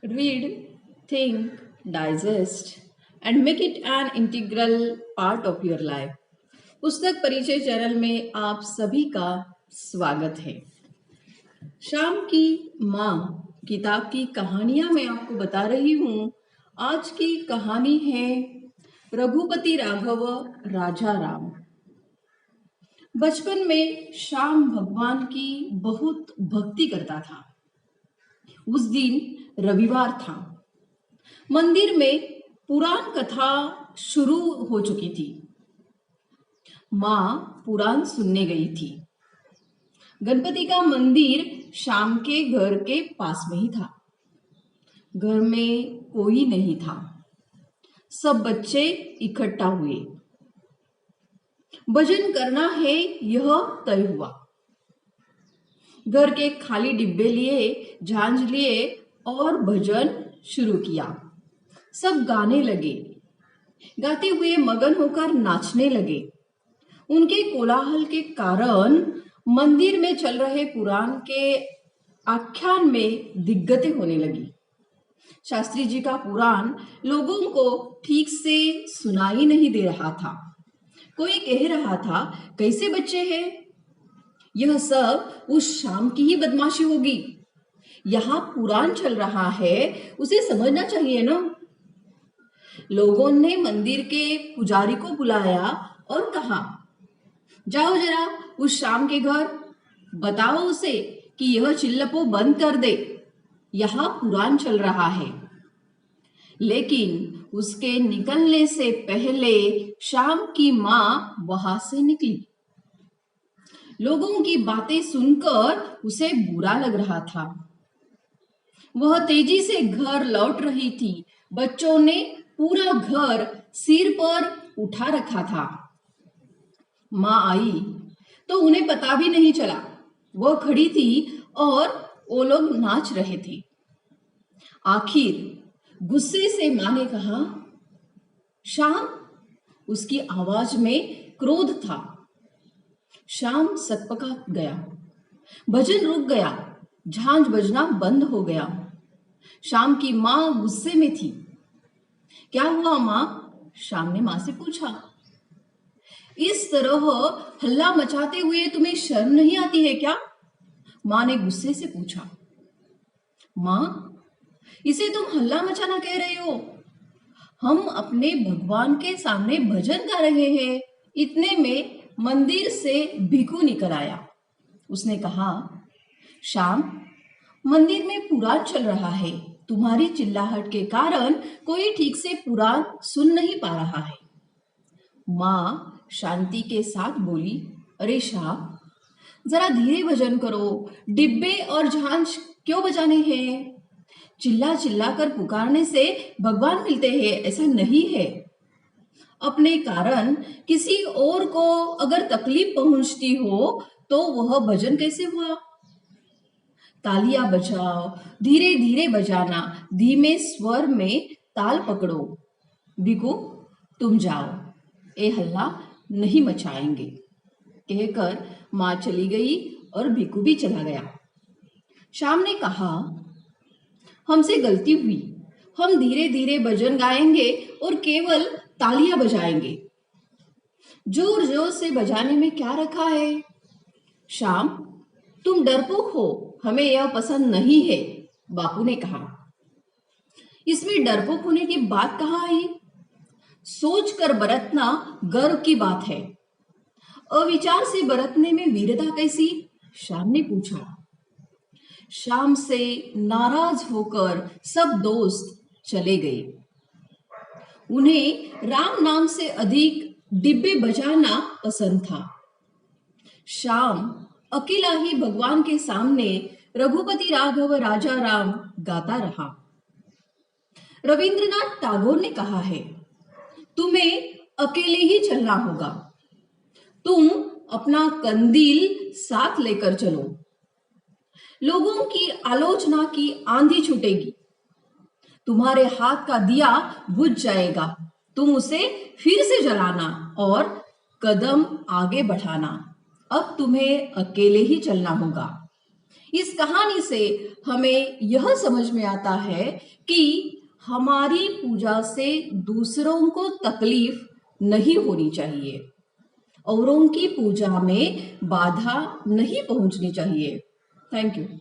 Read, think, digest, and make it an integral part of your life. पुस्तक परिचय channel में आप सभी का स्वागत है। शाम की माँ किताब की कहानियां मैं आपको बता रही हूँ। आज की कहानी है रघुपति राघव राजा राम। बचपन में श्याम भगवान की बहुत भक्ति करता था। उस दिन रविवार था। मंदिर में पुराण कथा शुरू हो चुकी थी। माँ पुराण सुनने गई थी। गणपति का मंदिर श्याम के घर के पास में ही था। घर में कोई नहीं था। सब बच्चे इकट्ठा हुए। भजन करना है यह तय हुआ। घर के खाली डिब्बे लिए, झांझ लिए और भजन शुरू किया। सब गाने लगे। गाते हुए मगन होकर नाचने लगे। उनके कोलाहल के कारण मंदिर में चल रहे पुराण के आख्यान में दिग्गतें होने लगी। शास्त्री जी का पुराण लोगों को ठीक से सुनाई नहीं दे रहा था। कोई कह रहा था, कैसे बच्चे हैं? यह सब उस शाम की ही बदमाशी होगी। यहाँ पुराण चल रहा है, उसे समझना चाहिए ना। लोगों ने मंदिर के पुजारी को बुलाया और कहा, जाओ जरा उस शाम के घर, बताओ उसे कि यह चिल्लपो बंद कर दे। यहाँ पुराण चल रहा है। लेकिन उसके निकलने से पहले शाम की माँ वहां से निकली। लोगों की बातें सुनकर उसे बुरा लग रहा था। वह तेजी से घर लौट रही थी। बच्चों ने पूरा घर सिर पर उठा रखा था। माँ आई तो उन्हें पता भी नहीं चला। वह खड़ी थी और वो लोग नाच रहे थे। आखिर गुस्से से माँ ने कहा, श्याम। उसकी आवाज में क्रोध था। श्याम सकपका गया। भजन रुक गया। झांझ बजना बंद हो गया। श्याम की माँ गुस्से में थी। क्या हुआ माँ? श्याम ने माँ से पूछा। इस तरह हल्ला मचाते हुए तुम्हें शर्म नहीं आती है क्या? माँ ने गुस्से से पूछा। माँ, इसे तुम हल्ला मचाना कह रहे हो? हम अपने भगवान के सामने भजन गा रहे हैं। इतने में मंदिर से भिखू निकल आया। उसने कहा, श्याम, मंदिर में पुराण चल रहा है। तुम्हारी चिल्लाहट के कारण कोई ठीक से पुराण सुन नहीं पा रहा है। माँ शांति के साथ बोली, अरे श्याम, जरा धीरे भजन करो। डिब्बे और झांझ क्यों बजाने हैं? चिल्ला चिल्ला कर पुकारने से भगवान मिलते हैं ऐसा नहीं है। अपने कारण किसी और को अगर तकलीफ पहुंचती हो तो वह भजन कैसे हुआ? तालियां बजाओ, धीरे धीरे बजाना, धीमे स्वर में ताल पकड़ो। भिखू, तुम जाओ, ये हल्ला नहीं मचाएंगे। कहकर माँ चली गई और भिखू भी चला गया। श्याम ने कहा, हमसे गलती हुई। हम धीरे धीरे भजन गाएंगे और केवल तालियां बजाएंगे। जोर जोर से बजाने में क्या रखा है? श्याम, तुम डरपोक हो, हमें यह पसंद नहीं है, बापू ने कहा। इसमें डरपोक होने की बात कहाँ आई? सोच कर बरतना गर्व की बात है। अविचार से बरतने में वीरता कैसी? श्याम ने पूछा। श्याम से नाराज होकर सब दोस्त चले गए। उन्हें राम नाम से अधिक डिब्बे बजाना पसंद था। श्याम अकेला ही भगवान के सामने रघुपति राघव राजा राम गाता रहा। रविंद्रनाथ टैगोर ने कहा है, तुम्हें अकेले ही चलना होगा। तुम अपना कंदील साथ लेकर चलो। लोगों की आलोचना की आंधी छूटेगी। तुम्हारे हाथ का दिया बुझ जाएगा। तुम उसे फिर से जलाना और कदम आगे बढ़ाना। अब तुम्हें अकेले ही चलना होगा। इस कहानी से हमें यह समझ में आता है कि हमारी पूजा से दूसरों को तकलीफ नहीं होनी चाहिए, औरों की पूजा में बाधा नहीं पहुंचनी चाहिए। Thank you.